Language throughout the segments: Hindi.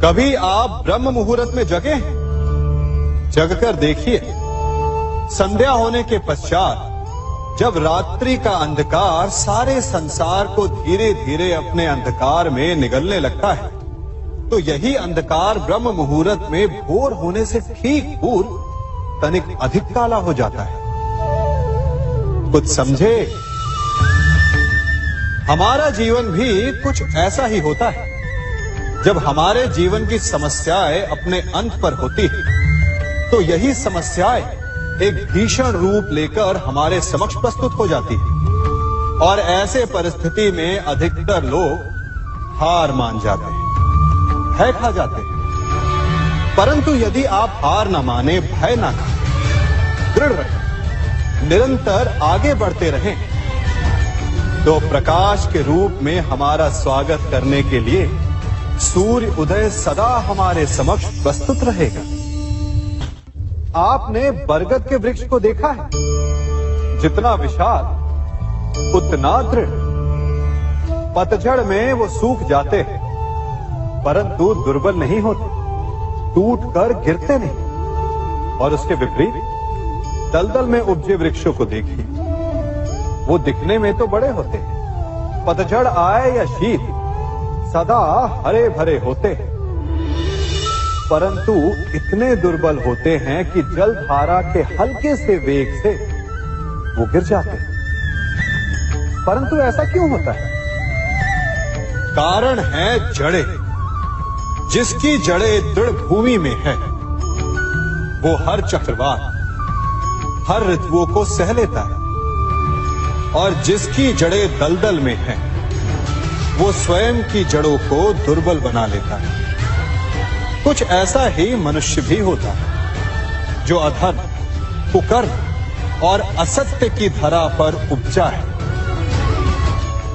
कभी आप ब्रह्म मुहूर्त में जगे? जगकर देखिए, संध्या होने के पश्चात जब रात्रि का अंधकार सारे संसार को धीरे धीरे अपने अंधकार में निगलने लगता है, तो यही अंधकार ब्रह्म मुहूर्त में भोर होने से ठीक पूर्व तनिक अधिक काला हो जाता है। कुछ समझे? हमारा जीवन भी कुछ ऐसा ही होता है। जब हमारे जीवन की समस्याएं अपने अंत पर होती है, तो यही समस्याएं एक भीषण रूप लेकर हमारे समक्ष प्रस्तुत हो जाती है और ऐसे परिस्थिति में अधिकतर लोग हार मान जाते हैं, भय खा जाते हैं। परंतु यदि आप हार न माने, भय न खाएं, दृढ़ रहें, निरंतर आगे बढ़ते रहें, तो प्रकाश के रूप में हमारा स्वागत करने के लिए सूर्य उदय सदा हमारे समक्ष प्रस्तुत रहेगा। आपने बरगद के वृक्ष को देखा है? जितना विशाल उतना दृढ़। पतझड़ में वो सूख जाते हैं, परंतु दुर्बल नहीं होते, टूटकर गिरते नहीं। और उसके विपरीत दलदल में उपजे वृक्षों को देखिए, वो दिखने में तो बड़े होते हैं, पतझड़ आए या शीत सदा हरे भरे होते हैं, परंतु इतने दुर्बल होते हैं कि जलधारा के हल्के से वेग से वो गिर जाते हैं। परंतु ऐसा क्यों होता है? कारण है जड़ें। जिसकी जड़ें दृढ़ भूमि में है, वो हर चक्रवात, हर ऋतुओं को सह लेता है, और जिसकी जड़ें दलदल में है, वो स्वयं की जड़ों को दुर्बल बना लेता है। कुछ ऐसा ही मनुष्य भी होता है, जो अधर्म, कुकर्म और असत्य की धरा पर उपजा है।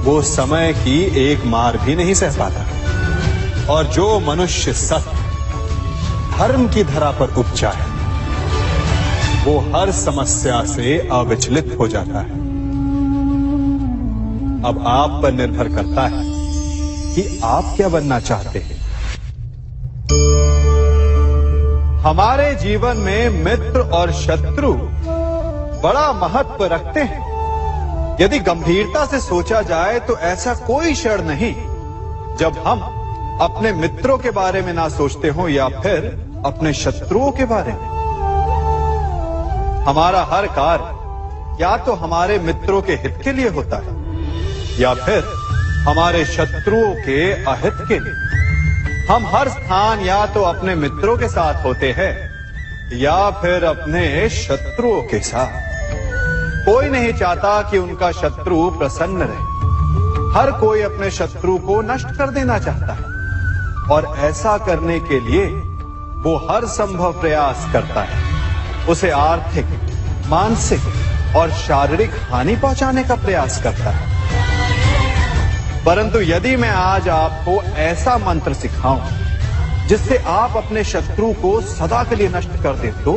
वो समय की एक मार भी नहीं सह पाता, और जो मनुष्य सत्य, धर्म की धरा पर उपजा है, वो हर समस्या से अविचलित हो जाता है। अब आप पर निर्भर करता है कि आप क्या बनना चाहते हैं। हमारे जीवन में मित्र और शत्रु बड़ा महत्व रखते हैं। यदि गंभीरता से सोचा जाए तो ऐसा कोई क्षण नहीं जब हम अपने मित्रों के बारे में ना सोचते हो या फिर अपने शत्रुओं के बारे में। हमारा हर कार्य या तो हमारे मित्रों के हित के लिए होता है या फिर हमारे शत्रुओं के अहित के लिए। हम हर स्थान या तो अपने मित्रों के साथ होते हैं या फिर अपने शत्रुओं के साथ। कोई नहीं चाहता कि उनका शत्रु प्रसन्न रहे। हर कोई अपने शत्रु को नष्ट कर देना चाहता है, और ऐसा करने के लिए वो हर संभव प्रयास करता है। उसे आर्थिक, मानसिक और शारीरिक हानि पहुंचाने का प्रयास करता है। परंतु यदि मैं आज आपको ऐसा मंत्र सिखाऊं जिससे आप अपने शत्रु को सदा के लिए नष्ट कर दें तो,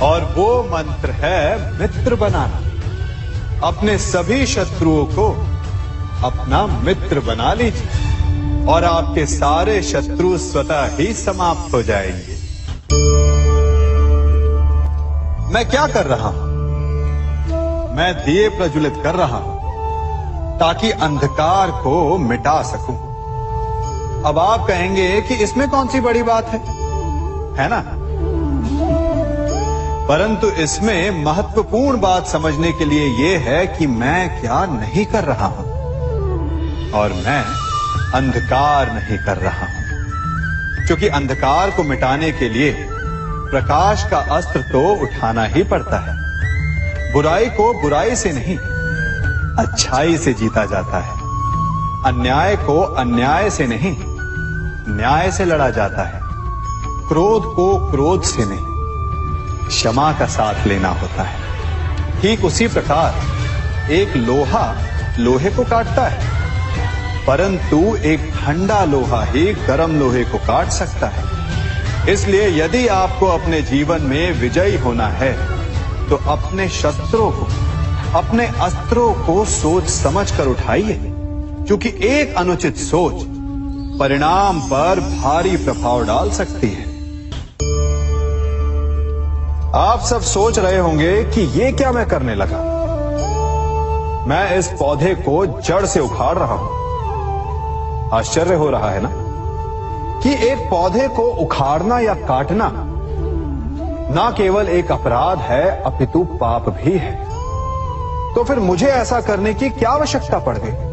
और वो मंत्र है मित्र बनाना। अपने सभी शत्रुओं को अपना मित्र बना लीजिए और आपके सारे शत्रु स्वतः ही समाप्त हो जाएंगे। मैं क्या कर रहा हूं? मैं दिए प्रज्वलित कर रहा हूं ताकि अंधकार को मिटा सकूं। अब आप कहेंगे कि इसमें कौन सी बड़ी बात है ना? परंतु इसमें महत्वपूर्ण बात समझने के लिए यह है कि मैं क्या नहीं कर रहा हूं, और मैं अंधकार नहीं कर रहा हूं। क्योंकि अंधकार को मिटाने के लिए प्रकाश का अस्त्र तो उठाना ही पड़ता है। बुराई को बुराई से नहीं, अच्छाई से जीता जाता है। अन्याय को अन्याय से नहीं, न्याय से लड़ा जाता है। क्रोध को क्रोध से नहीं, क्षमा का साथ लेना होता है। ठीक उसी प्रकार एक लोहा लोहे को काटता है, परंतु एक ठंडा लोहा ही गर्म लोहे को काट सकता है। इसलिए यदि आपको अपने जीवन में विजयी होना है, तो अपने शस्त्रों को, अपने अस्त्रों को सोच समझ कर उठाइए, क्योंकि एक अनुचित सोच परिणाम पर भारी प्रभाव डाल सकती है। आप सब सोच रहे होंगे कि ये क्या मैं करने लगा। मैं इस पौधे को जड़ से उखाड़ रहा हूं। आश्चर्य हो रहा है ना कि एक पौधे को उखाड़ना या काटना ना केवल एक अपराध है अपितु पाप भी है। तो फिर मुझे ऐसा करने की क्या आवश्यकता पड़ गई?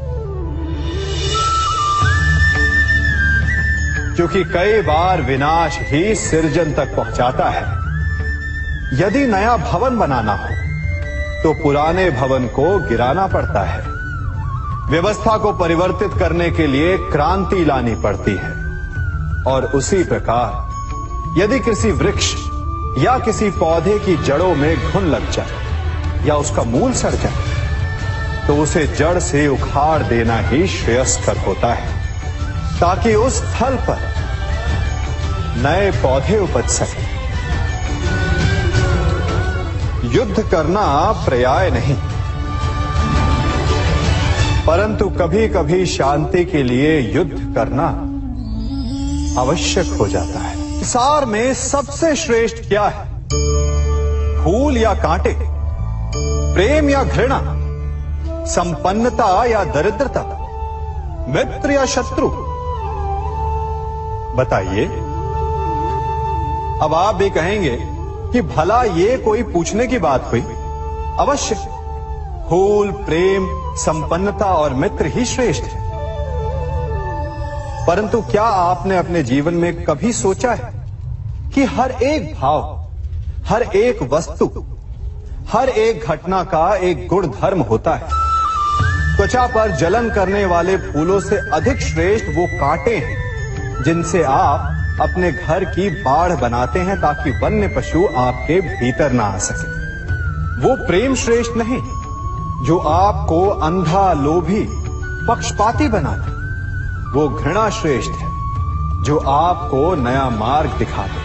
क्योंकि कई बार विनाश ही सृजन तक पहुंचाता है। यदि नया भवन बनाना हो तो पुराने भवन को गिराना पड़ता है। व्यवस्था को परिवर्तित करने के लिए क्रांति लानी पड़ती है। और उसी प्रकार यदि किसी वृक्ष या किसी पौधे की जड़ों में घुन लग जाए या उसका मूल सड़ जाए तो उसे जड़ से उखाड़ देना ही श्रेयस्कर होता है, ताकि उस स्थल पर नए पौधे उपज सके। युद्ध करना पर्याय नहीं, परंतु कभी कभी शांति के लिए युद्ध करना आवश्यक हो जाता है। संसार में सबसे श्रेष्ठ क्या है? फूल या कांटे, प्रेम या घृणा, संपन्नता या दरिद्रता, मित्र या शत्रु? बताइए। अब आप भी कहेंगे कि भला ये कोई पूछने की बात हुई? अवश्य, फूल, प्रेम, संपन्नता और मित्र ही श्रेष्ठ है। परंतु क्या आपने अपने जीवन में कभी सोचा है कि हर एक भाव, हर एक वस्तु, हर एक घटना का एक गुण धर्म होता है? त्वचा पर जलन करने वाले फूलों से अधिक श्रेष्ठ वो कांटे हैं जिनसे आप अपने घर की बाढ़ बनाते हैं ताकि वन्य पशु आपके भीतर ना आ सके। वो प्रेम श्रेष्ठ नहीं जो आपको अंधा, लोभी, पक्षपाती बनाता। वो घृणा श्रेष्ठ है जो आपको नया मार्ग दिखाते।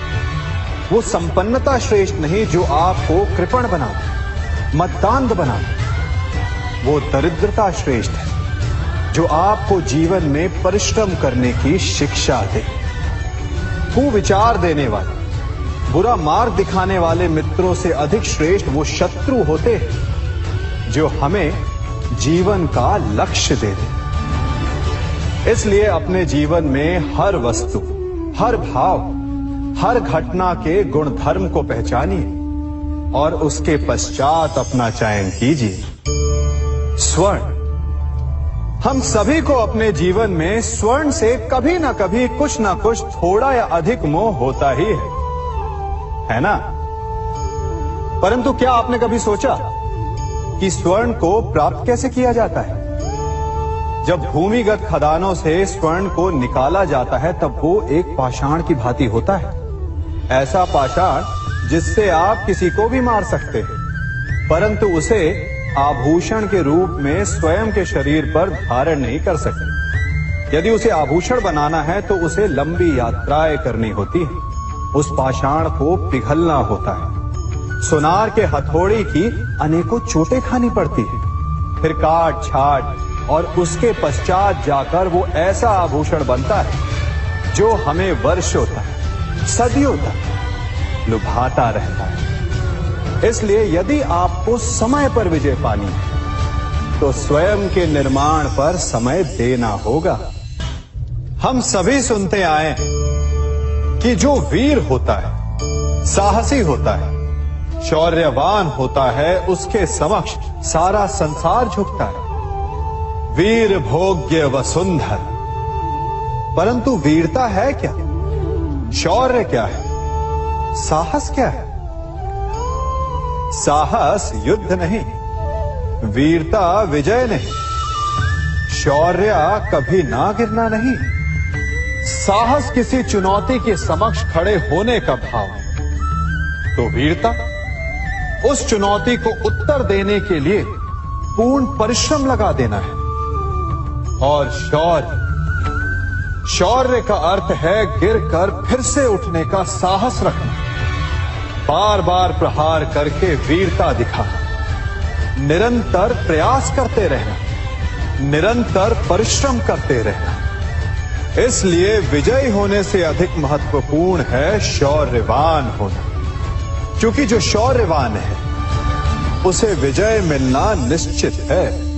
वो संपन्नता श्रेष्ठ नहीं जो आपको कृपण बनाते, मतदान बनाते। वो दरिद्रता श्रेष्ठ है जो आपको जीवन में परिश्रम करने की शिक्षा दे। कुविचार देने वाले, बुरा मार्ग दिखाने वाले मित्रों से अधिक श्रेष्ठ वो शत्रु होते हैं जो हमें जीवन का लक्ष्य दे दे। इसलिए अपने जीवन में हर वस्तु, हर भाव, हर घटना के गुण धर्म को पहचानिए और उसके पश्चात अपना चयन कीजिए। स्वर्ण, हम सभी को अपने जीवन में स्वर्ण से कभी ना कभी कुछ ना कुछ थोड़ा या अधिक मोह होता ही है ना? परंतु क्या आपने कभी सोचा कि स्वर्ण को प्राप्त कैसे किया जाता है? जब भूमिगत खदानों से स्वर्ण को निकाला जाता है तब वो एक पाषाण की भांति होता है। ऐसा पाषाण जिससे आप किसी को भी मार सकते हैं, परंतु उसे आभूषण के रूप में स्वयं के शरीर पर धारण नहीं कर सकते। यदि उसे आभूषण बनाना है तो उसे लंबी यात्राएं करनी होती है। उस पाषाण को पिघलना होता है। सोनार के हथौड़ी की अनेकों चोटें खानी पड़ती है, फिर काट छाट और उसके पश्चात जाकर वो ऐसा आभूषण बनता है जो हमें वर्षों तक, सदियों तक लुभाता रहता है। इसलिए यदि आपको समय पर विजय पानी है तो स्वयं के निर्माण पर समय देना होगा। हम सभी सुनते आए कि जो वीर होता है, साहसी होता है, शौर्यवान होता है, उसके समक्ष सारा संसार झुकता है। वीर भोग्य वसुंधर। परंतु वीरता है क्या? शौर्य क्या है? साहस क्या है? साहस युद्ध नहीं, वीरता विजय नहीं, शौर्य कभी ना गिरना नहीं। साहस किसी चुनौती के समक्ष खड़े होने का भाव है, तो वीरता उस चुनौती को उत्तर देने के लिए पूर्ण परिश्रम लगा देना है। और शौर्य का अर्थ है गिरकर फिर से उठने का साहस रखना, बार बार प्रहार करके वीरता दिखाना, निरंतर प्रयास करते रहना, निरंतर परिश्रम करते रहना। इसलिए विजयी होने से अधिक महत्वपूर्ण है शौर्यवान होना, क्योंकि जो शौर्यवान है उसे विजय मिलना निश्चित है।